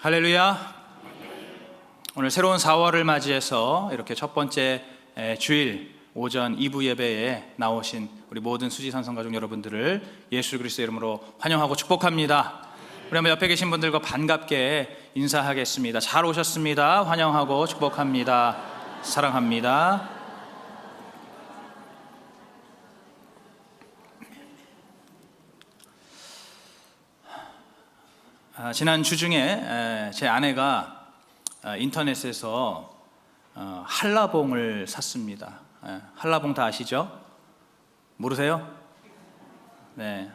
할렐루야. 오늘 새로운 4월을 맞이해서 이렇게 첫 번째 주일 오전 2부 예배에 나오신 우리 모든 수지산성 가족 여러분들을 예수 그리스도의 이름으로 환영하고 축복합니다. 우리 한번 옆에 계신 분들과 반갑게 인사하겠습니다. 잘 오셨습니다. 환영하고 축복합니다. 사랑합니다. 지난 주 중에 제 아내가 인터넷에서 한라봉을 샀습니다. 한라봉 다 아시죠? 모르세요? 네.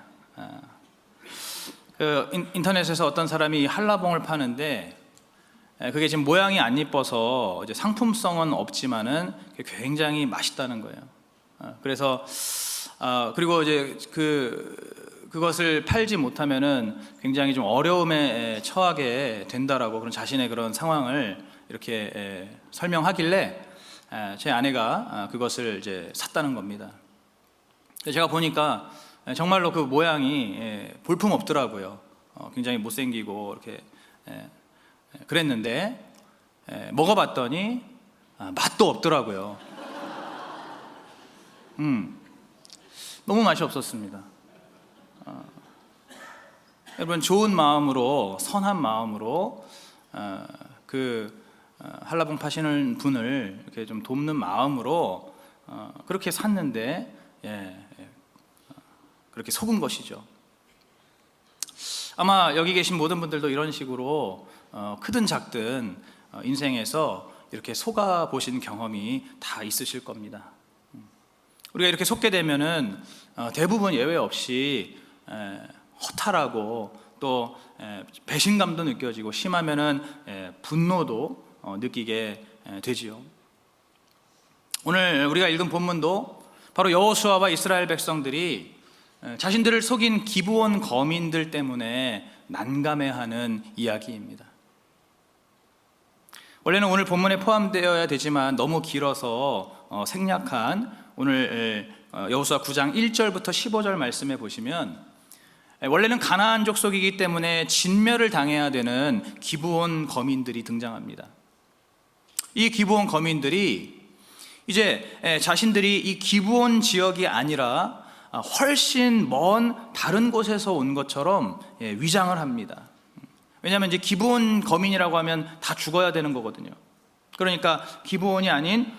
인터넷에서 어떤 사람이 한라봉을 파는데 그게 지금 모양이 안 이뻐서 이제 상품성은 없지만은 굉장히 맛있다는 거예요. 그래서 그리고 이제 그것을 팔지 못하면은 굉장히 좀 어려움에 처하게 된다라고 그런 자신의 그런 상황을 이렇게 설명하길래 제 아내가 그것을 이제 샀다는 겁니다. 제가 보니까 정말로 그 모양이 볼품 없더라고요. 굉장히 못생기고 이렇게 그랬는데 먹어봤더니 맛도 없더라고요. 너무 맛이 없었습니다. 여러분, 좋은 마음으로, 선한 마음으로 한라봉 파시는 분을 이렇게 좀 돕는 마음으로 그렇게 샀는데 그렇게 속은 것이죠. 아마 여기 계신 모든 분들도 이런 식으로 크든 작든 인생에서 이렇게 속아 보신 경험이 다 있으실 겁니다. 우리가 이렇게 속게 되면은 대부분 예외 없이 허탈하고 또 배신감도 느껴지고 심하면은 분노도 느끼게 되지요. 오늘 우리가 읽은 본문도 바로 여호수아와 이스라엘 백성들이 자신들을 속인 기브온 거민들 때문에 난감해하는 이야기입니다. 원래는 오늘 본문에 포함되어야 되지만 너무 길어서 생략한 오늘 여호수아 9장 1절부터 15절 말씀에 보시면 원래는 가나안 족속이기 때문에 진멸을 당해야 되는 기브온 거민들이 등장합니다. 이 기브온 거민들이 이제 자신들이 이 기브온 지역이 아니라 훨씬 먼 다른 곳에서 온 것처럼 위장을 합니다. 왜냐하면 이제 기브온 거민이라고 하면 다 죽어야 되는 거거든요. 그러니까 기브온이 아닌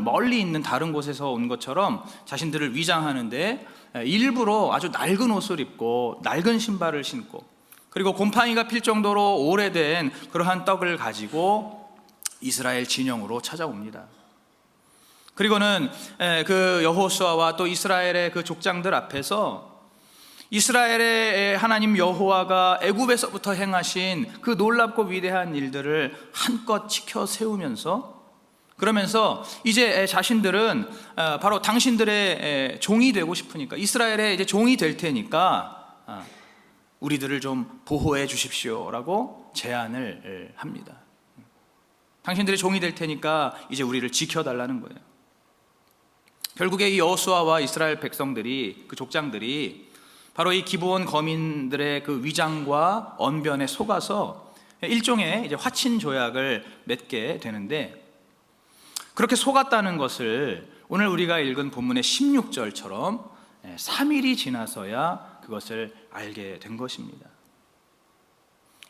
멀리 있는 다른 곳에서 온 것처럼 자신들을 위장하는데 일부러 아주 낡은 옷을 입고 낡은 신발을 신고 그리고 곰팡이가 필 정도로 오래된 그러한 떡을 가지고 이스라엘 진영으로 찾아옵니다. 그리고는 그 여호수아와 또 이스라엘의 그 족장들 앞에서 이스라엘의 하나님 여호와가 애굽에서부터 행하신 그 놀랍고 위대한 일들을 한껏 지켜 세우면서 그러면서 이제 자신들은 바로 당신들의 종이 되고 싶으니까 이스라엘의 이제 종이 될 테니까 우리들을 좀 보호해 주십시오라고 제안을 합니다. 당신들의 종이 될 테니까 이제 우리를 지켜달라는 거예요. 결국에 이 여호수아와 이스라엘 백성들이 그 족장들이 바로 이 기브온 거민들의 그 위장과 언변에 속아서 일종의 이제 화친 조약을 맺게 되는데 그렇게 속았다는 것을 오늘 우리가 읽은 본문의 16절처럼 3일이 지나서야 그것을 알게 된 것입니다.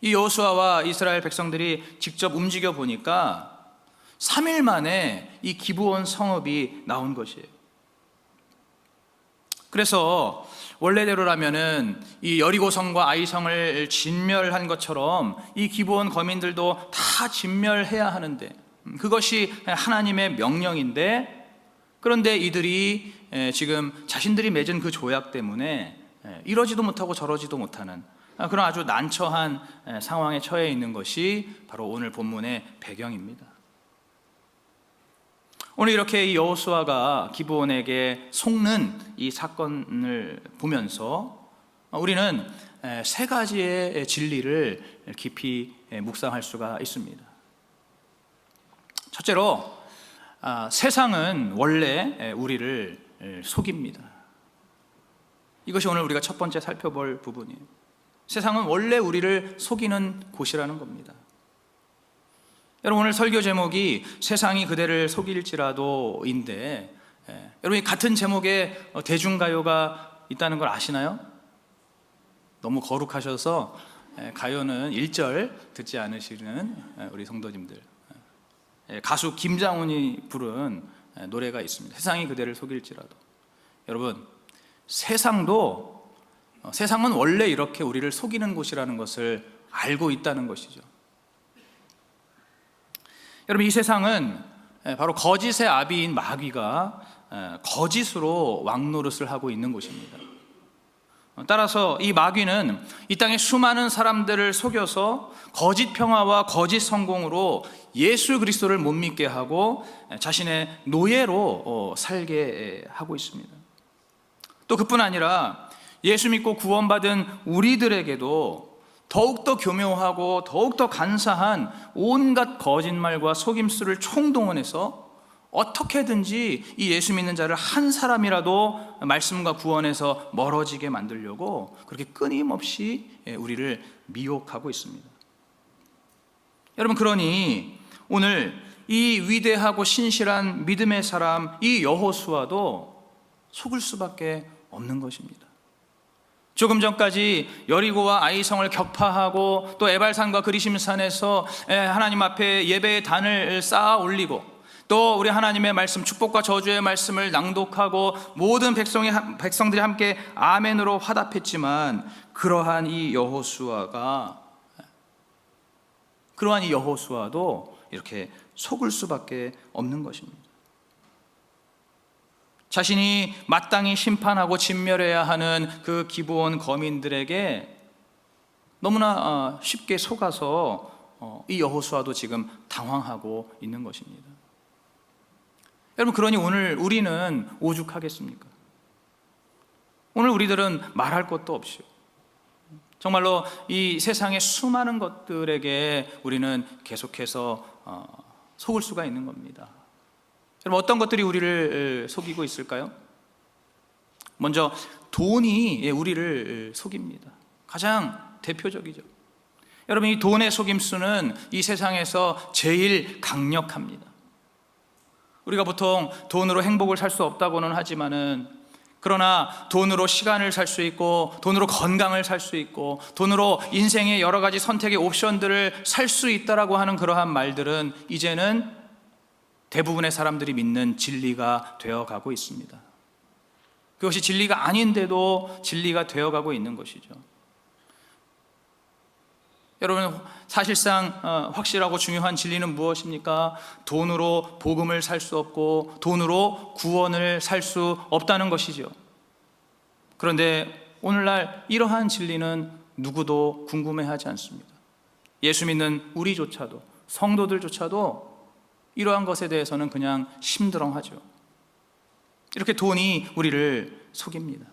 이 여호수아와 이스라엘 백성들이 직접 움직여 보니까 3일 만에 이 기브온 성읍이 나온 것이에요. 그래서 원래대로라면은 이 여리고성과 아이성을 진멸한 것처럼 이 기브온 거민들도 다 진멸해야 하는데 그것이 하나님의 명령인데 그런데 이들이 지금 자신들이 맺은 그 조약 때문에 이러지도 못하고 저러지도 못하는 그런 아주 난처한 상황에 처해 있는 것이 바로 오늘 본문의 배경입니다. 오늘 이렇게 이 여호수아가 기브온에게 속는 이 사건을 보면서 우리는 세 가지의 진리를 깊이 묵상할 수가 있습니다. 첫째로 세상은 원래 우리를 속입니다. 이것이 오늘 우리가 첫 번째 살펴볼 부분이에요. 세상은 원래 우리를 속이는 곳이라는 겁니다. 여러분, 오늘 설교 제목이 세상이 그대를 속일지라도인데, 여러분이 같은 제목에 대중가요가 있다는 걸 아시나요? 너무 거룩하셔서 가요는 1절 듣지 않으시는 우리 성도님들, 가수 김장훈이 부른 노래가 있습니다. 세상이 그대를 속일지라도. 여러분, 세상은 원래 이렇게 우리를 속이는 곳이라는 것을 알고 있다는 것이죠. 여러분, 이 세상은 바로 거짓의 아비인 마귀가 거짓으로 왕노릇을 하고 있는 곳입니다. 따라서 이 마귀는 이 땅의 수많은 사람들을 속여서 거짓 평화와 거짓 성공으로 예수 그리스도를 못 믿게 하고 자신의 노예로 살게 하고 있습니다. 또 그뿐 아니라 예수 믿고 구원받은 우리들에게도 더욱더 교묘하고 더욱더 간사한 온갖 거짓말과 속임수를 총동원해서 어떻게든지 이 예수 믿는 자를 한 사람이라도 말씀과 구원에서 멀어지게 만들려고 그렇게 끊임없이 우리를 미혹하고 있습니다. 여러분, 그러니 오늘 이 위대하고 신실한 믿음의 사람 이 여호수아도 속을 수밖에 없는 것입니다. 조금 전까지 여리고와 아이성을 격파하고 또 에발산과 그리심산에서 하나님 앞에 예배의 단을 쌓아 올리고 또 우리 하나님의 말씀, 축복과 저주의 말씀을 낭독하고 모든 백성들이 함께 아멘으로 화답했지만 그러한 이 여호수아도 이렇게 속을 수밖에 없는 것입니다. 자신이 마땅히 심판하고 진멸해야 하는 그 기브온 거민들에게 너무나 쉽게 속아서 이 여호수아도 지금 당황하고 있는 것입니다. 여러분, 그러니 오늘 우리는 오죽하겠습니까? 오늘 우리들은 말할 것도 없이요, 정말로 이 세상의 수많은 것들에게 우리는 계속해서 속을 수가 있는 겁니다. 여러분, 어떤 것들이 우리를 속이고 있을까요? 먼저 돈이 우리를 속입니다. 가장 대표적이죠. 여러분, 이 돈의 속임수는 이 세상에서 제일 강력합니다. 우리가 보통 돈으로 행복을 살 수 없다고는 하지만은, 그러나 돈으로 시간을 살 수 있고 돈으로 건강을 살 수 있고 돈으로 인생의 여러 가지 선택의 옵션들을 살 수 있다라고 하는 그러한 말들은 이제는 대부분의 사람들이 믿는 진리가 되어가고 있습니다. 그것이 진리가 아닌데도 진리가 되어가고 있는 것이죠. 여러분, 사실상 확실하고 중요한 진리는 무엇입니까? 돈으로 복음을 살 수 없고 돈으로 구원을 살 수 없다는 것이죠. 그런데 오늘날 이러한 진리는 누구도 궁금해하지 않습니다. 예수 믿는 우리조차도, 성도들조차도 이러한 것에 대해서는 그냥 심드렁하죠. 이렇게 돈이 우리를 속입니다.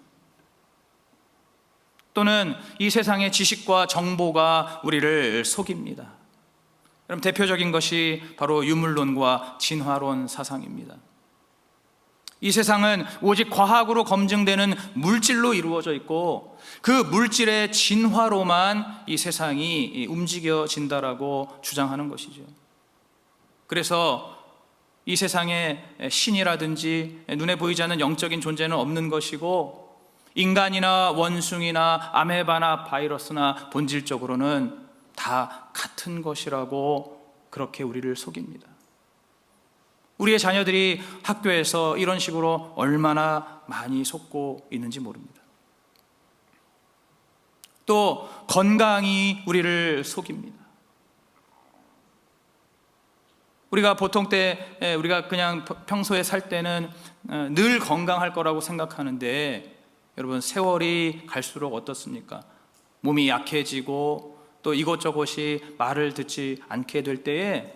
또는 이 세상의 지식과 정보가 우리를 속입니다. 여러분, 대표적인 것이 바로 유물론과 진화론 사상입니다. 이 세상은 오직 과학으로 검증되는 물질로 이루어져 있고 그 물질의 진화로만 이 세상이 움직여진다라고 주장하는 것이죠. 그래서 이 세상에 신이라든지 눈에 보이지 않는 영적인 존재는 없는 것이고 인간이나 원숭이나 아메바나 바이러스나 본질적으로는 다 같은 것이라고 그렇게 우리를 속입니다. 우리의 자녀들이 학교에서 이런 식으로 얼마나 많이 속고 있는지 모릅니다. 또 건강이 우리를 속입니다. 우리가 보통 때 우리가 그냥 평소에 살 때는 늘 건강할 거라고 생각하는데 여러분, 세월이 갈수록 어떻습니까? 몸이 약해지고 또 이것저것이 말을 듣지 않게 될 때에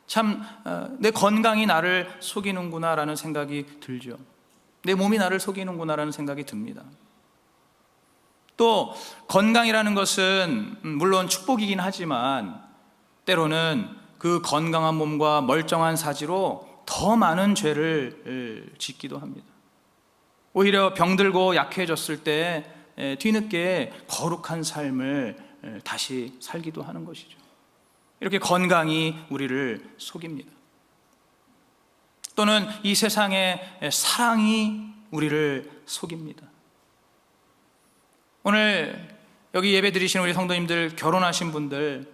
참 내 건강이 나를 속이는구나라는 생각이 들죠. 내 몸이 나를 속이는구나라는 생각이 듭니다. 또 건강이라는 것은 물론 축복이긴 하지만 때로는 그 건강한 몸과 멀쩡한 사지로 더 많은 죄를 짓기도 합니다. 오히려 병들고 약해졌을 때 뒤늦게 거룩한 삶을 다시 살기도 하는 것이죠. 이렇게 건강이 우리를 속입니다. 또는 이 세상의 사랑이 우리를 속입니다. 오늘 여기 예배 드리시는 우리 성도님들, 결혼하신 분들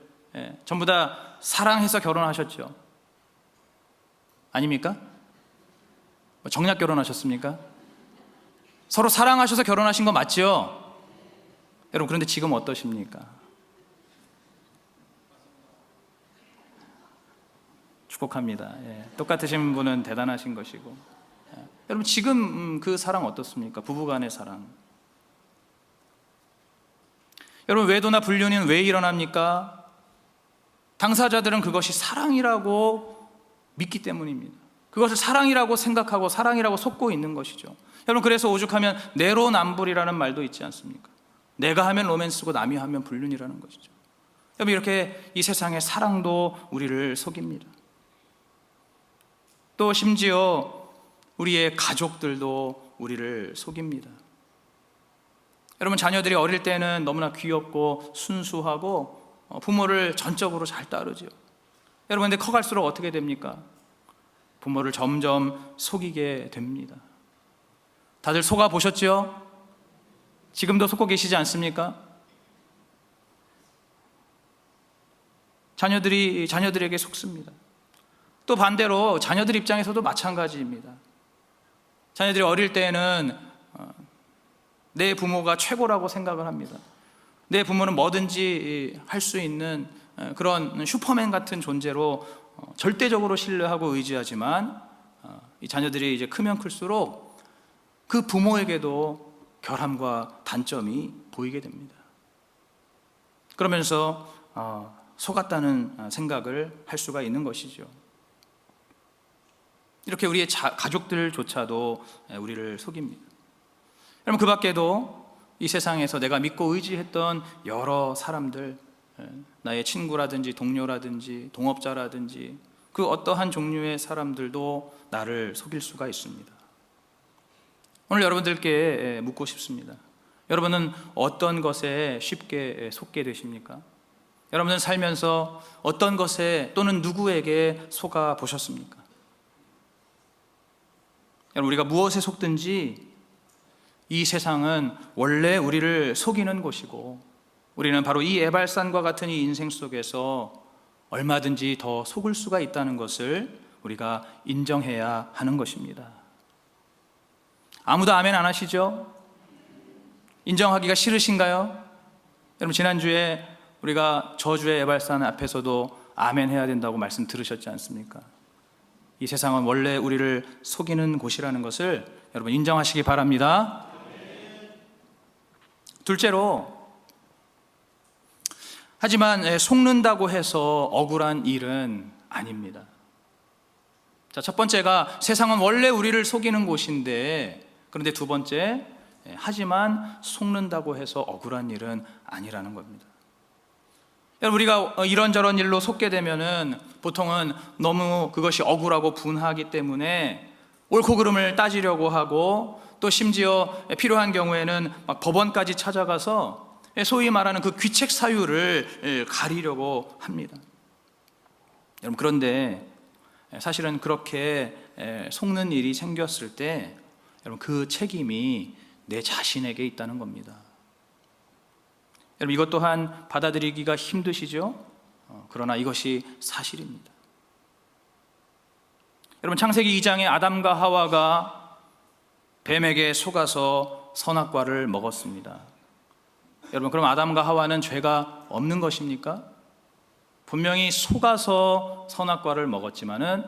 전부 다 사랑해서 결혼하셨죠? 아닙니까? 정략 결혼하셨습니까? 서로 사랑하셔서 결혼하신 거 맞죠? 여러분, 그런데 지금 어떠십니까? 축복합니다. 똑같으신 분은 대단하신 것이고, 여러분 지금 그 사랑 어떻습니까? 부부간의 사랑. 여러분, 외도나 불륜은 왜 일어납니까? 당사자들은 그것이 사랑이라고 믿기 때문입니다. 그것을 사랑이라고 생각하고 사랑이라고 속고 있는 것이죠. 여러분, 그래서 오죽하면 내로남불이라는 말도 있지 않습니까? 내가 하면 로맨스고 남이 하면 불륜이라는 것이죠. 여러분, 이렇게 이 세상의 사랑도 우리를 속입니다. 또 심지어 우리의 가족들도 우리를 속입니다. 여러분, 자녀들이 어릴 때는 너무나 귀엽고 순수하고 부모를 전적으로 잘 따르죠. 여러분, 근데 커갈수록 어떻게 됩니까? 부모를 점점 속이게 됩니다. 다들 속아 보셨죠? 지금도 속고 계시지 않습니까? 자녀들에게 속습니다. 또 반대로 자녀들 입장에서도 마찬가지입니다. 자녀들이 어릴 때는 내 부모가 최고라고 생각을 합니다. 내 부모는 뭐든지 할 수 있는 그런 슈퍼맨 같은 존재로 절대적으로 신뢰하고 의지하지만, 이 자녀들이 이제 크면 클수록 그 부모에게도 결함과 단점이 보이게 됩니다. 그러면서 속았다는 생각을 할 수가 있는 것이죠. 이렇게 우리의 가족들조차도 우리를 속입니다. 여러분, 그 밖에도 이 세상에서 내가 믿고 의지했던 여러 사람들, 나의 친구라든지 동료라든지 동업자라든지 그 어떠한 종류의 사람들도 나를 속일 수가 있습니다. 오늘 여러분들께 묻고 싶습니다. 여러분은 어떤 것에 쉽게 속게 되십니까? 여러분은 살면서 어떤 것에 또는 누구에게 속아 보셨습니까? 여러분, 우리가 무엇에 속든지 이 세상은 원래 우리를 속이는 곳이고, 우리는 바로 이 에발산과 같은 이 인생 속에서 얼마든지 더 속을 수가 있다는 것을 우리가 인정해야 하는 것입니다. 아무도 아멘 안 하시죠? 인정하기가 싫으신가요? 여러분, 지난주에 우리가 저주의 에발산 앞에서도 아멘 해야 된다고 말씀 들으셨지 않습니까? 이 세상은 원래 우리를 속이는 곳이라는 것을 여러분 인정하시기 바랍니다. 둘째로, 하지만 속는다고 해서 억울한 일은 아닙니다. 자, 첫 번째가 세상은 원래 우리를 속이는 곳인데, 그런데 두 번째, 하지만 속는다고 해서 억울한 일은 아니라는 겁니다. 여러분, 우리가 이런저런 일로 속게 되면은 보통은 너무 그것이 억울하고 분하기 때문에 옳고 그름을 따지려고 하고, 또 심지어 필요한 경우에는 막 법원까지 찾아가서 소위 말하는 그 귀책 사유를 가리려고 합니다. 여러분, 그런데 사실은 그렇게 속는 일이 생겼을 때 여러분, 그 책임이 내 자신에게 있다는 겁니다. 여러분, 이것 또한 받아들이기가 힘드시죠? 그러나 이것이 사실입니다. 여러분, 창세기 2장에 아담과 하와가 뱀에게 속아서 선악과를 먹었습니다. 여러분, 그럼 아담과 하와는 죄가 없는 것입니까? 분명히 속아서 선악과를 먹었지만은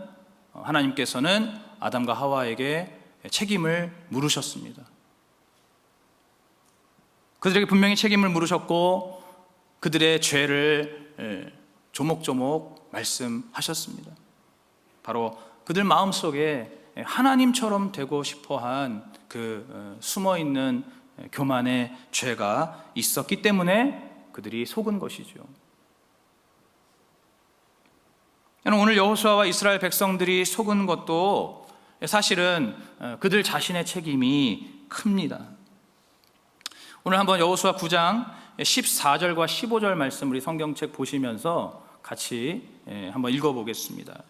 하나님께서는 아담과 하와에게 책임을 물으셨습니다. 그들에게 분명히 책임을 물으셨고 그들의 죄를 조목조목 말씀하셨습니다. 바로 그들 마음속에 하나님처럼 되고 싶어한 그 숨어있는 교만의 죄가 있었기 때문에 그들이 속은 것이죠. 오늘 여호수아와 이스라엘 백성들이 속은 것도 사실은 그들 자신의 책임이 큽니다. 오늘 한번 여호수아 9장 14절과 15절 말씀 우리 성경책 보시면서 같이 한번 읽어보겠습니다.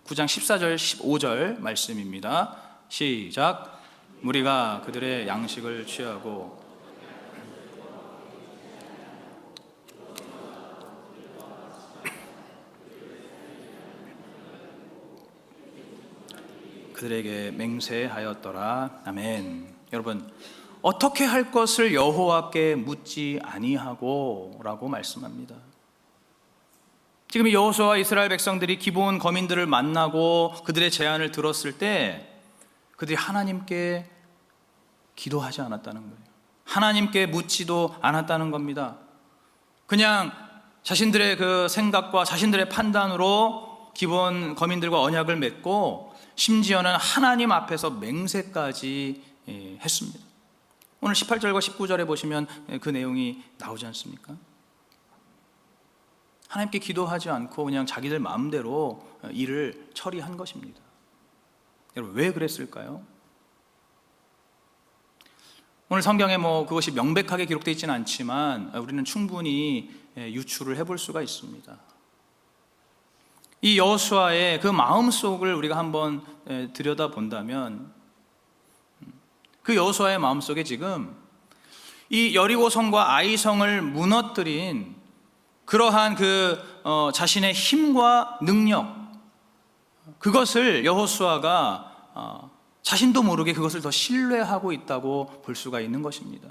9장 14절 15절 말씀입니다. 시작. 무리가 그들의 양식을 취하고 그들에게 맹세하였더라. 아멘. 여러분, 어떻게 할 것을 여호와께 묻지 아니하고 라고 말씀합니다. 지금 여호수아와 이스라엘 백성들이 기브온 거민들을 만나고 그들의 제안을 들었을 때 그들이 하나님께 기도하지 않았다는 거예요. 하나님께 묻지도 않았다는 겁니다. 그냥 자신들의 그 생각과 자신들의 판단으로 기브온 거민들과 언약을 맺고 심지어는 하나님 앞에서 맹세까지 했습니다. 오늘 18절과 19절에 보시면 그 내용이 나오지 않습니까? 하나님께 기도하지 않고 그냥 자기들 마음대로 일을 처리한 것입니다. 여러분, 왜 그랬을까요? 오늘 성경에 그것이 명백하게 기록되어 있지는 않지만 우리는 충분히 유추를 해볼 수가 있습니다. 이 여호수아의 그 마음속을 우리가 한번 들여다본다면 그 여호수아의 마음속에 지금 이 여리고성과 아이성을 무너뜨린 그러한 자신의 힘과 능력, 그것을 여호수아가 자신도 모르게 그것을 더 신뢰하고 있다고 볼 수가 있는 것입니다.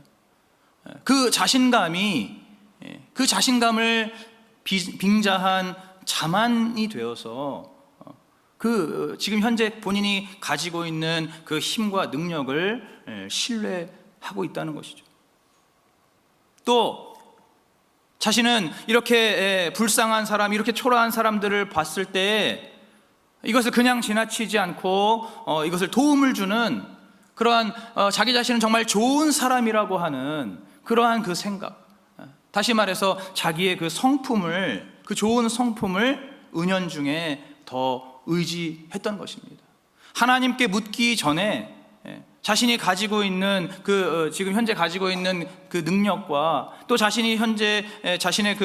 그 자신감을 빙자한 자만이 되어서 지금 현재 본인이 가지고 있는 그 힘과 능력을 신뢰하고 있다는 것이죠. 또 자신은 이렇게 불쌍한 사람, 이렇게 초라한 사람들을 봤을 때 이것을 그냥 지나치지 않고 이것을 도움을 주는 그러한 자기 자신은 정말 좋은 사람이라고 하는 그러한 그 생각, 다시 말해서 자기의 그 좋은 성품을 은연중에 더 의지했던 것입니다. 하나님께 묻기 전에 자신이 가지고 있는 지금 현재 가지고 있는 그 능력과 또 자신이 현재 자신의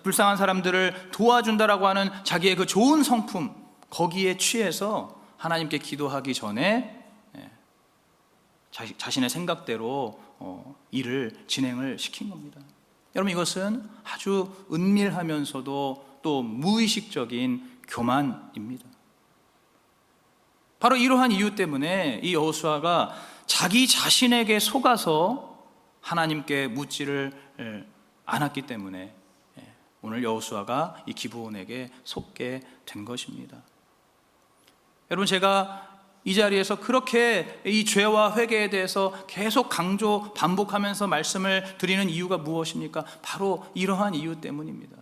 불쌍한 사람들을 도와준다라고 하는 자기의 그 좋은 성품, 거기에 취해서 하나님께 기도하기 전에 자신의 생각대로 일을 진행을 시킨 겁니다. 여러분, 이것은 아주 은밀하면서도 또 무의식적인 교만입니다. 바로 이러한 이유 때문에 이 여호수아가 자기 자신에게 속아서 하나님께 묻지를 않았기 때문에 오늘 여호수아가 이 기브온에게 속게 된 것입니다. 여러분, 제가 이 자리에서 그렇게 이 죄와 회개에 대해서 계속 반복하면서 말씀을 드리는 이유가 무엇입니까? 바로 이러한 이유 때문입니다.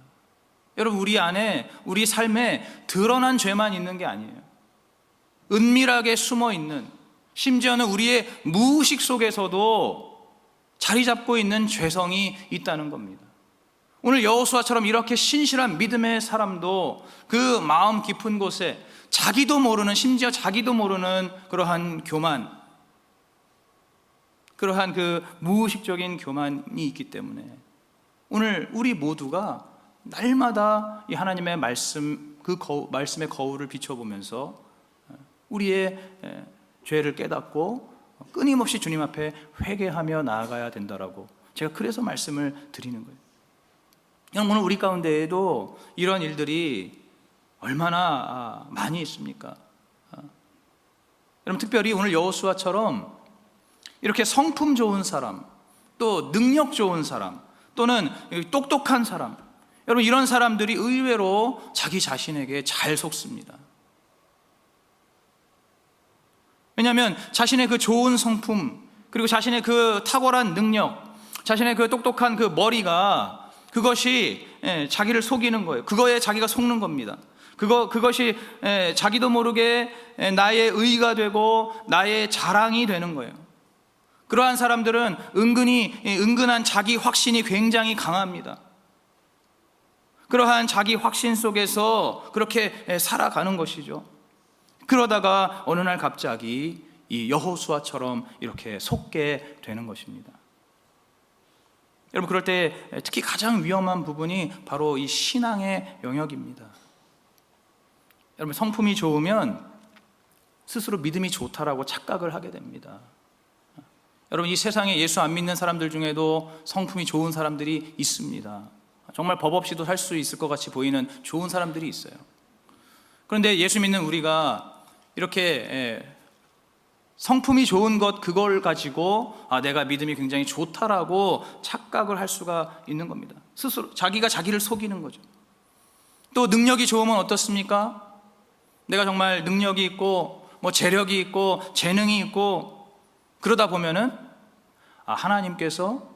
여러분, 우리 안에, 우리 삶에 드러난 죄만 있는 게 아니에요. 은밀하게 숨어 있는, 심지어는 우리의 무의식 속에서도 자리 잡고 있는 죄성이 있다는 겁니다. 오늘 여호수아처럼 이렇게 신실한 믿음의 사람도 그 마음 깊은 곳에 심지어 자기도 모르는 그러한 교만, 그러한 그 무의식적인 교만이 있기 때문에 오늘 우리 모두가 날마다 이 하나님의 말씀, 말씀의 거울을 비춰보면서 우리의 죄를 깨닫고 끊임없이 주님 앞에 회개하며 나아가야 된다라고 제가 그래서 말씀을 드리는 거예요. 오늘 우리 가운데에도 이런 일들이 얼마나 많이 있습니까? 여러분, 특별히 오늘 여호수아처럼 이렇게 성품 좋은 사람, 또 능력 좋은 사람, 또는 똑똑한 사람, 여러분, 이런 사람들이 의외로 자기 자신에게 잘 속습니다. 왜냐하면 자신의 그 좋은 성품, 그리고 자신의 그 탁월한 능력, 자신의 그 똑똑한 그 머리가 그것이 자기를 속이는 거예요. 그거에 자기가 속는 겁니다. 그것이 자기도 모르게 나의 의의가 되고 나의 자랑이 되는 거예요. 그러한 사람들은 은근한 자기 확신이 굉장히 강합니다. 그러한 자기 확신 속에서 그렇게 살아가는 것이죠. 그러다가 어느 날 갑자기 이 여호수아처럼 이렇게 속게 되는 것입니다. 여러분, 그럴 때 특히 가장 위험한 부분이 바로 이 신앙의 영역입니다. 여러분, 성품이 좋으면 스스로 믿음이 좋다라고 착각을 하게 됩니다. 여러분, 이 세상에 예수 안 믿는 사람들 중에도 성품이 좋은 사람들이 있습니다. 정말 법 없이도 살 수 있을 것 같이 보이는 좋은 사람들이 있어요. 그런데 예수 믿는 우리가 이렇게 성품이 좋은 것, 그걸 가지고 내가 믿음이 굉장히 좋다라고 착각을 할 수가 있는 겁니다. 스스로 자기가 자기를 속이는 거죠. 또 능력이 좋으면 어떻습니까? 내가 정말 능력이 있고 재력이 있고 재능이 있고 그러다 보면은 하나님께서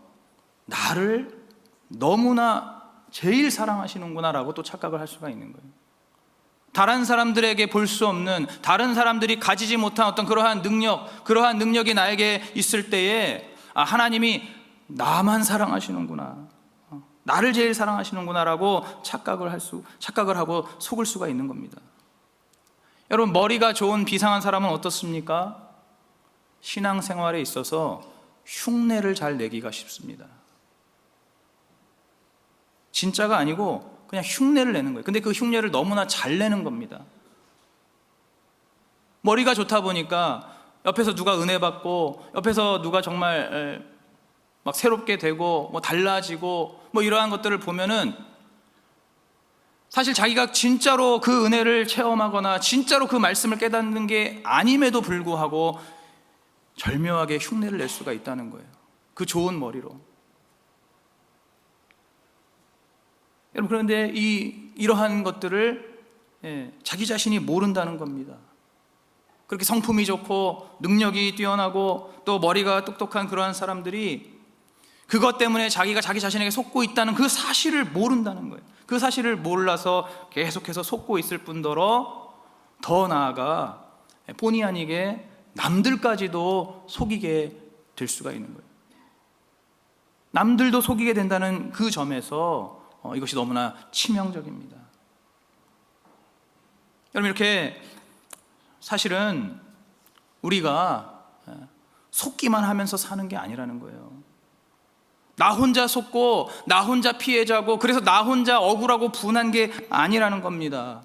나를 너무나 제일 사랑하시는구나 라고 또 착각을 할 수가 있는 거예요. 다른 사람들에게 볼 수 없는, 다른 사람들이 가지지 못한 어떤 그러한 능력이 나에게 있을 때에 하나님이 나만 사랑하시는구나, 나를 제일 사랑하시는구나 라고 착각을 하고 속을 수가 있는 겁니다. 여러분, 머리가 좋은 비상한 사람은 어떻습니까? 신앙생활에 있어서 흉내를 잘 내기가 쉽습니다. 진짜가 아니고 그냥 흉내를 내는 거예요. 근데 그 흉내를 너무나 잘 내는 겁니다. 머리가 좋다 보니까 옆에서 누가 은혜 받고, 옆에서 누가 정말 막 새롭게 되고 달라지고 이러한 것들을 보면은 사실 자기가 진짜로 그 은혜를 체험하거나 진짜로 그 말씀을 깨닫는 게 아님에도 불구하고 절묘하게 흉내를 낼 수가 있다는 거예요. 그 좋은 머리로. 여러분, 그런데 이러한 것들을 자기 자신이 모른다는 겁니다. 그렇게 성품이 좋고 능력이 뛰어나고 또 머리가 똑똑한 그러한 사람들이 그것 때문에 자기가 자기 자신에게 속고 있다는 그 사실을 모른다는 거예요. 그 사실을 몰라서 계속해서 속고 있을 뿐더러 더 나아가 본의 아니게 남들까지도 속이게 될 수가 있는 거예요. 남들도 속이게 된다는 그 점에서 이것이 너무나 치명적입니다. 여러분, 이렇게 사실은 우리가 속기만 하면서 사는 게 아니라는 거예요. 나 혼자 속고 나 혼자 피해자고 그래서 나 혼자 억울하고 분한 게 아니라는 겁니다.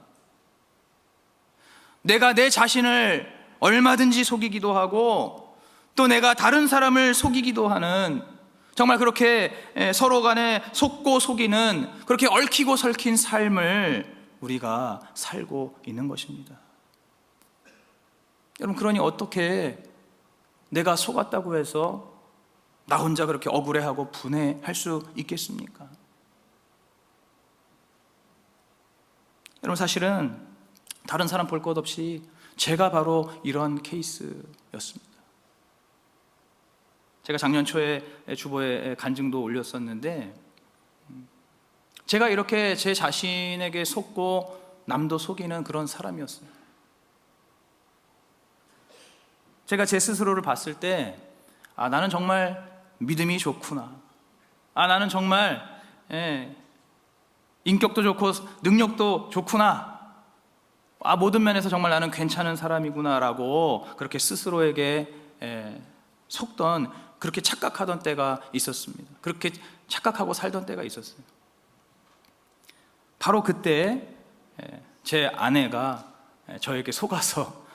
내가 내 자신을 얼마든지 속이기도 하고 또 내가 다른 사람을 속이기도 하는, 정말 그렇게 서로 간에 속고 속이는, 그렇게 얽히고 설킨 삶을 우리가 살고 있는 것입니다. 여러분, 그러니 어떻게 내가 속았다고 해서 나 혼자 그렇게 억울해하고 분해할 수 있겠습니까? 여러분, 사실은 다른 사람 볼 것 없이 제가 바로 이런 케이스였습니다. 제가 작년 초에 주보에 간증도 올렸었는데, 제가 이렇게 제 자신에게 속고 남도 속이는 그런 사람이었어요. 제가 제 스스로를 봤을 때 나는 정말 믿음이 좋구나, 나는 정말 인격도 좋고 능력도 좋구나, 모든 면에서 정말 나는 괜찮은 사람이구나 라고 그렇게 스스로에게 속던, 그렇게 착각하던 때가 있었습니다. 그렇게 착각하고 살던 때가 있었어요. 바로 그때 제 아내가 저에게 속아서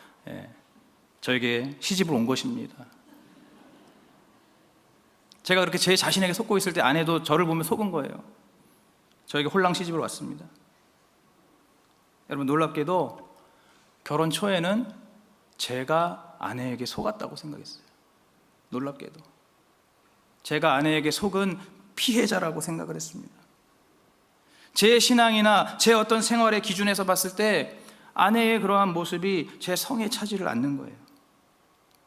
저에게 시집을 온 것입니다. 제가 그렇게 제 자신에게 속고 있을 때 아내도 저를 보면 속은 거예요. 저에게 홀랑 시집을 왔습니다. 여러분, 놀랍게도 결혼 초에는 제가 아내에게 속았다고 생각했어요. 놀랍게도 제가 아내에게 속은 피해자라고 생각을 했습니다. 제 신앙이나 제 어떤 생활의 기준에서 봤을 때 아내의 그러한 모습이 제 성에 차지를 않는 거예요.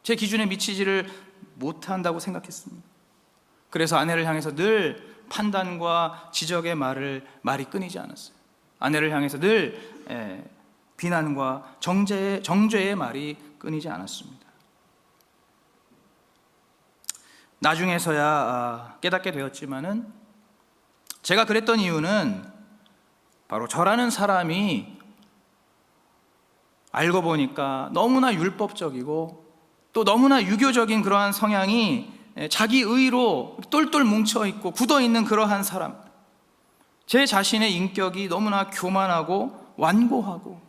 제 기준에 미치지를 못한다고 생각했습니다. 그래서 아내를 향해서 늘 판단과 지적의 말이 끊이지 않았어요. 아내를 향해서 늘 비난과 정죄의 말이 끊이지 않았습니다. 나중에서야 깨닫게 되었지만은, 제가 그랬던 이유는 바로 저라는 사람이 알고 보니까 너무나 율법적이고 또 너무나 유교적인 그러한 성향이 자기 의로 똘똘 뭉쳐 있고 굳어 있는 그러한 사람, 제 자신의 인격이 너무나 교만하고 완고하고,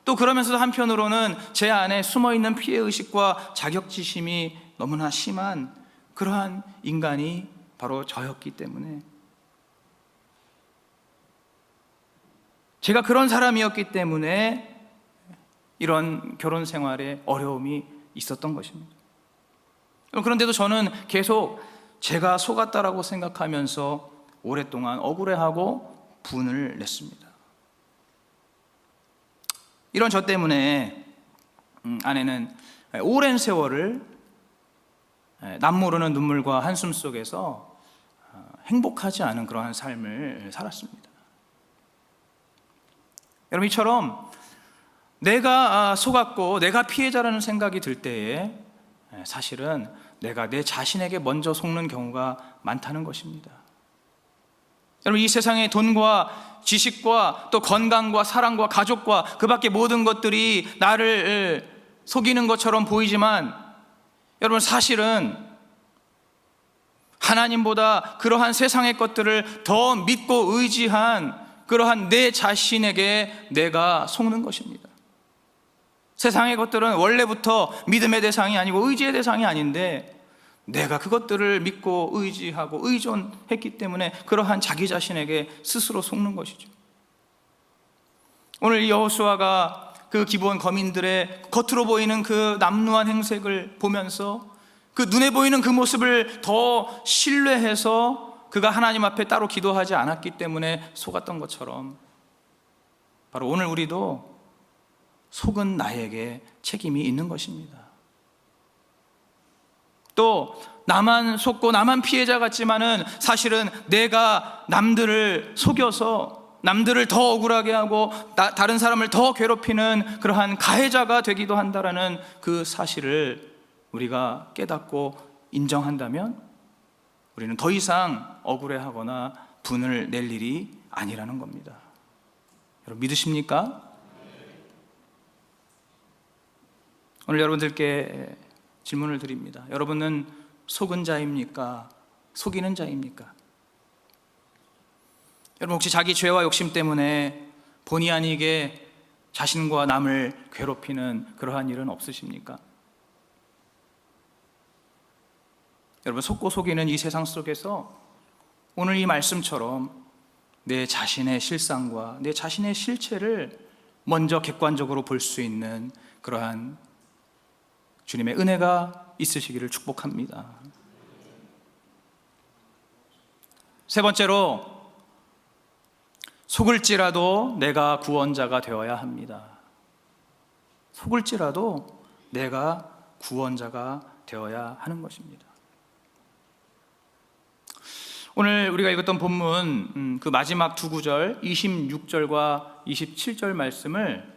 또 그러면서도 한편으로는 제 안에 숨어 있는 피해 의식과 자격지심이 너무나 심한 그러한 인간이 바로 저였기 때문에, 제가 그런 사람이었기 때문에 이런 결혼 생활에 어려움이 있었던 것입니다. 그런데도 저는 계속 제가 속았다라고 생각하면서 오랫동안 억울해하고 분을 냈습니다. 이런 저 때문에 아내는 오랜 세월을 남모르는 눈물과 한숨 속에서 행복하지 않은 그러한 삶을 살았습니다. 여러분, 이처럼 내가 속았고 내가 피해자라는 생각이 들 때에 사실은 내가 내 자신에게 먼저 속는 경우가 많다는 것입니다. 여러분, 이 세상의 돈과 지식과 또 건강과 사랑과 가족과 그 밖의 모든 것들이 나를 속이는 것처럼 보이지만, 여러분, 사실은 하나님보다 그러한 세상의 것들을 더 믿고 의지한 그러한 내 자신에게 내가 속는 것입니다. 세상의 것들은 원래부터 믿음의 대상이 아니고 의지의 대상이 아닌데, 내가 그것들을 믿고 의지하고 의존했기 때문에 그러한 자기 자신에게 스스로 속는 것이죠. 오늘 여호수아가 그 기브온 거민들의 겉으로 보이는 그 남루한 행색을 보면서 그 눈에 보이는 그 모습을 더 신뢰해서 그가 하나님 앞에 따로 기도하지 않았기 때문에 속았던 것처럼, 바로 오늘 우리도 속은 나에게 책임이 있는 것입니다. 또 나만 속고 나만 피해자 같지만은 사실은 내가 남들을 속여서 남들을 더 억울하게 하고 다른 사람을 더 괴롭히는 그러한 가해자가 되기도 한다라는 그 사실을 우리가 깨닫고 인정한다면 우리는 더 이상 억울해하거나 분을 낼 일이 아니라는 겁니다. 여러분, 믿으십니까? 오늘 여러분들께 질문을 드립니다. 여러분은 속은 자입니까? 속이는 자입니까? 여러분, 혹시 자기 죄와 욕심 때문에 본의 아니게 자신과 남을 괴롭히는 그러한 일은 없으십니까? 여러분, 속고 속이는 이 세상 속에서 오늘 이 말씀처럼 내 자신의 실상과 내 자신의 실체를 먼저 객관적으로 볼 수 있는 그러한 주님의 은혜가 있으시기를 축복합니다. 세 번째로, 속을지라도 내가 구원자가 되어야 합니다. 속을지라도 내가 구원자가 되어야 하는 것입니다. 오늘 우리가 읽었던 본문 그 마지막 두 구절 26절과 27절 말씀을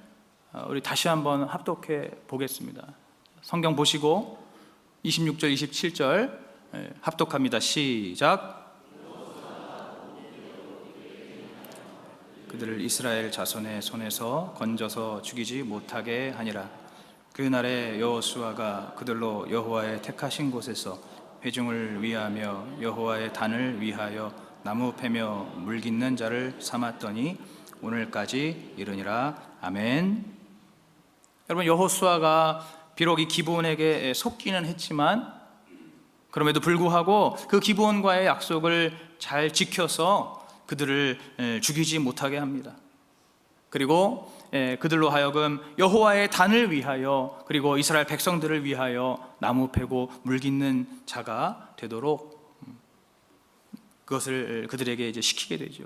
우리 다시 한번 합독해 보겠습니다. 성경 보시고 26절 27절 합독합니다. 시작. 그들을 이스라엘 자손의 손에서 건져서 죽이지 못하게 하니라. 그날에 여호수아가 그들로 여호와의 택하신 곳에서 회중을 위하며 여호와의 단을 위하여 나무 패며 물 깃는 자를 삼았더니 오늘까지 이르니라. 아멘. 여러분, 여호수아가 비록 이 기브온에게 속기는 했지만 그럼에도 불구하고 그 기브온과의 약속을 잘 지켜서 그들을 죽이지 못하게 합니다. 그리고 그들로 하여금 여호와의 단을 위하여 그리고 이스라엘 백성들을 위하여 나무 패고 물 깃는 자가 되도록 그것을 그들에게 이제 시키게 되죠.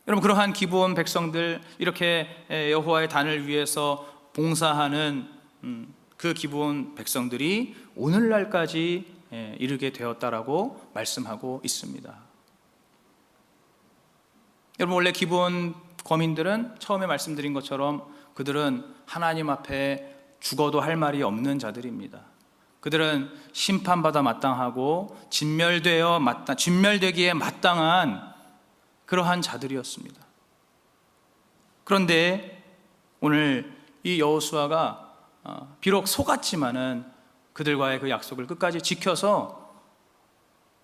여러분, 그러한 기브온 백성들, 이렇게 여호와의 단을 위해서 봉사하는 그 기브온 백성들이 오늘날까지 이르게 되었다라고 말씀하고 있습니다. 여러분, 원래 기브온 거민들은 처음에 말씀드린 것처럼 그들은 하나님 앞에 죽어도 할 말이 없는 자들입니다. 그들은 심판받아 마땅하고 진멸되기에 마땅한 그러한 자들이었습니다. 그런데 오늘 이 여호수아가 비록 속았지만은 그들과의 그 약속을 끝까지 지켜서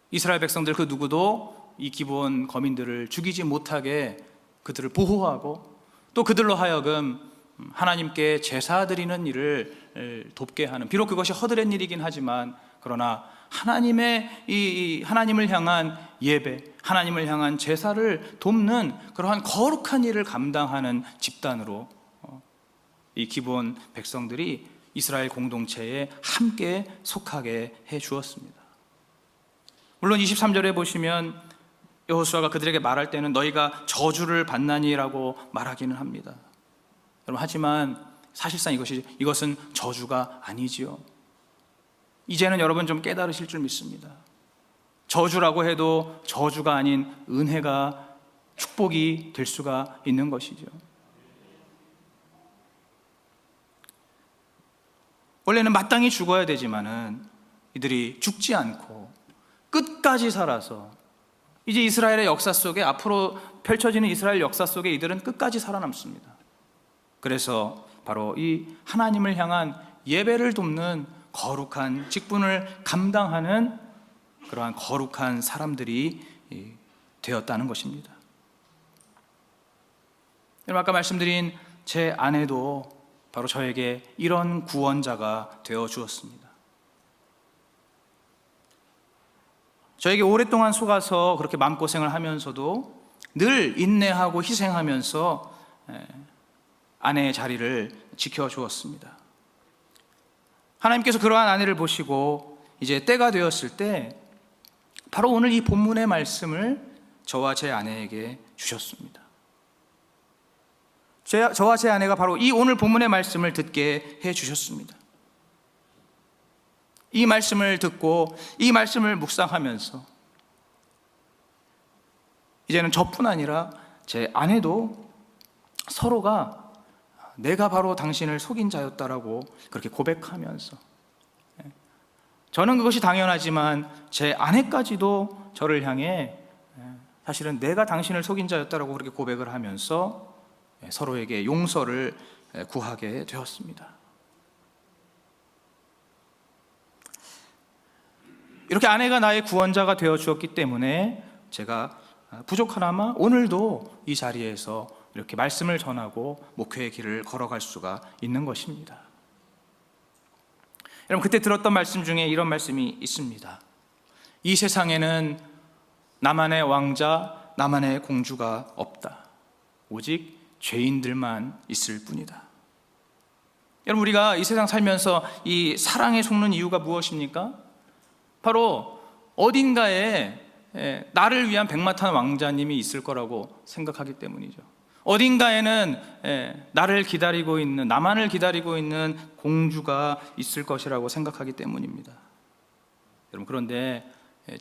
이스라엘 백성들 그 누구도 이 기브온 거민들을 죽이지 못하게 그들을 보호하고 또 그들로 하여금 하나님께 제사 드리는 일을 돕게 하는, 비록 그것이 허드렛 일이긴 하지만 그러나 하나님을 향한 예배, 하나님을 향한 제사를 돕는 그러한 거룩한 일을 감당하는 집단으로 이 기브온 백성들이 이스라엘 공동체에 함께 속하게 해 주었습니다. 물론 23절에 보시면 여호수아가 그들에게 말할 때는 너희가 저주를 받나니라고 말하기는 합니다. 여러분, 하지만 사실상 이것은 저주가 아니지요. 이제는 여러분 좀 깨달으실 줄 믿습니다. 저주라고 해도 저주가 아닌 은혜가 축복이 될 수가 있는 것이죠. 원래는 마땅히 죽어야 되지만은 이들이 죽지 않고 끝까지 살아서 이제 이스라엘의 역사 속에, 앞으로 펼쳐지는 이스라엘 역사 속에 이들은 끝까지 살아남습니다. 그래서 바로 이 하나님을 향한 예배를 돕는 거룩한 직분을 감당하는 그러한 거룩한 사람들이 되었다는 것입니다. 여러분, 아까 말씀드린 제 아내도 바로 저에게 이런 구원자가 되어 주었습니다. 저에게 오랫동안 속아서 그렇게 마음고생을 하면서도 늘 인내하고 희생하면서 아내의 자리를 지켜주었습니다. 하나님께서 그러한 아내를 보시고 이제 때가 되었을 때 바로 오늘 이 본문의 말씀을 저와 제 아내에게 주셨습니다. 저와 제 아내가 바로 이 오늘 본문의 말씀을 듣게 해 주셨습니다. 이 말씀을 듣고 이 말씀을 묵상하면서 이제는 저뿐 아니라 제 아내도 서로가 내가 바로 당신을 속인 자였다라고 그렇게 고백하면서, 저는 그것이 당연하지만 제 아내까지도 저를 향해 사실은 내가 당신을 속인 자였다라고 그렇게 고백을 하면서 서로에게 용서를 구하게 되었습니다. 이렇게 아내가 나의 구원자가 되어 주었기 때문에 제가 부족하나마 오늘도 이 자리에서 이렇게 말씀을 전하고 목회의 길을 걸어갈 수가 있는 것입니다. 여러분, 그때 들었던 말씀 중에 이런 말씀이 있습니다. 이 세상에는 나만의 왕자, 나만의 공주가 없다. 오직 죄인들만 있을 뿐이다. 여러분, 우리가 이 세상 살면서 이 사랑에 속는 이유가 무엇입니까? 바로 어딘가에 나를 위한 백마탄 왕자님이 있을 거라고 생각하기 때문이죠. 어딘가에는 나를 기다리고 있는, 나만을 기다리고 있는 공주가 있을 것이라고 생각하기 때문입니다. 여러분, 그런데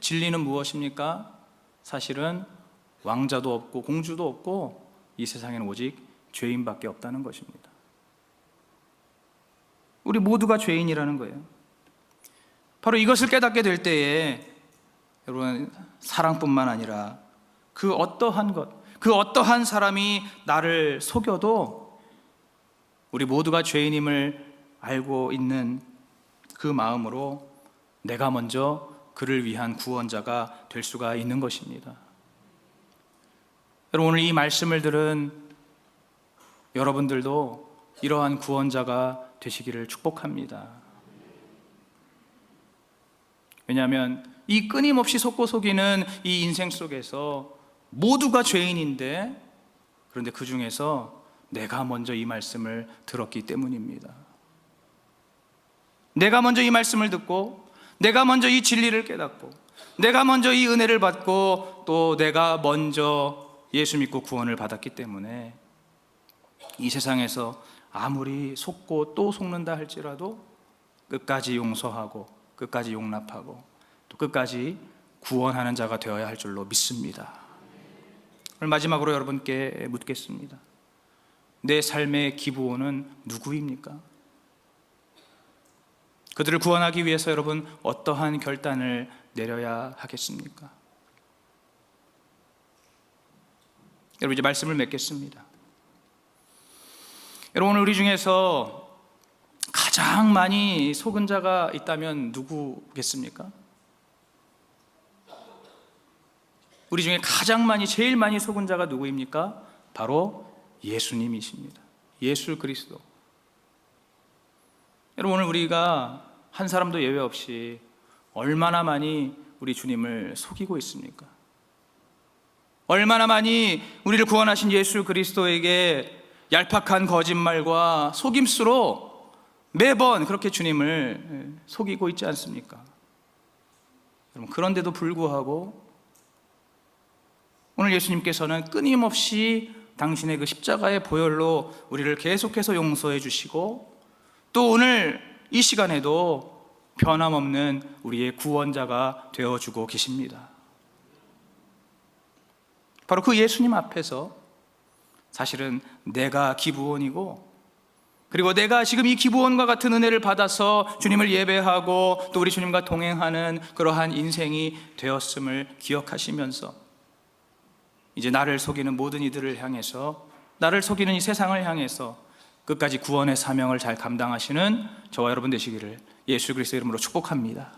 진리는 무엇입니까? 사실은 왕자도 없고 공주도 없고 이 세상에는 오직 죄인밖에 없다는 것입니다. 우리 모두가 죄인이라는 거예요. 바로 이것을 깨닫게 될 때에 여러분, 사랑뿐만 아니라 그 어떠한 것, 그 어떠한 사람이 나를 속여도 우리 모두가 죄인임을 알고 있는 그 마음으로 내가 먼저 그를 위한 구원자가 될 수가 있는 것입니다. 여러분, 오늘 이 말씀을 들은 여러분들도 이러한 구원자가 되시기를 축복합니다. 왜냐하면 이 끊임없이 속고 속이는 이 인생 속에서 모두가 죄인인데, 그런데 그 중에서 내가 먼저 이 말씀을 들었기 때문입니다. 내가 먼저 이 말씀을 듣고, 내가 먼저 이 진리를 깨닫고, 내가 먼저 이 은혜를 받고, 또 내가 먼저 예수 믿고 구원을 받았기 때문에 이 세상에서 아무리 속고 또 속는다 할지라도 끝까지 용서하고 끝까지 용납하고 또 끝까지 구원하는 자가 되어야 할 줄로 믿습니다. 오늘 마지막으로 여러분께 묻겠습니다. 내 삶의 기브온은 누구입니까? 그들을 구원하기 위해서 여러분 어떠한 결단을 내려야 하겠습니까? 여러분, 이제 말씀을 맺겠습니다. 여러분, 오늘 우리 중에서 가장 많이 속은 자가 있다면 누구겠습니까? 우리 중에 가장 많이, 제일 많이 속은 자가 누구입니까? 바로 예수님이십니다. 예수 그리스도. 여러분, 오늘 우리가 한 사람도 예외 없이 얼마나 많이 우리 주님을 속이고 있습니까? 얼마나 많이 우리를 구원하신 예수 그리스도에게 얄팍한 거짓말과 속임수로 매번 그렇게 주님을 속이고 있지 않습니까? 여러분, 그런데도 불구하고 오늘 예수님께서는 끊임없이 당신의 그 십자가의 보혈로 우리를 계속해서 용서해 주시고, 또 오늘 이 시간에도 변함없는 우리의 구원자가 되어주고 계십니다. 바로 그 예수님 앞에서 사실은 내가 기부원이고, 그리고 내가 지금 이 기부원과 같은 은혜를 받아서 주님을 예배하고 또 우리 주님과 동행하는 그러한 인생이 되었음을 기억하시면서 이제 나를 속이는 모든 이들을 향해서, 나를 속이는 이 세상을 향해서 끝까지 구원의 사명을 잘 감당하시는 저와 여러분 되시기를 예수 그리스도의 이름으로 축복합니다.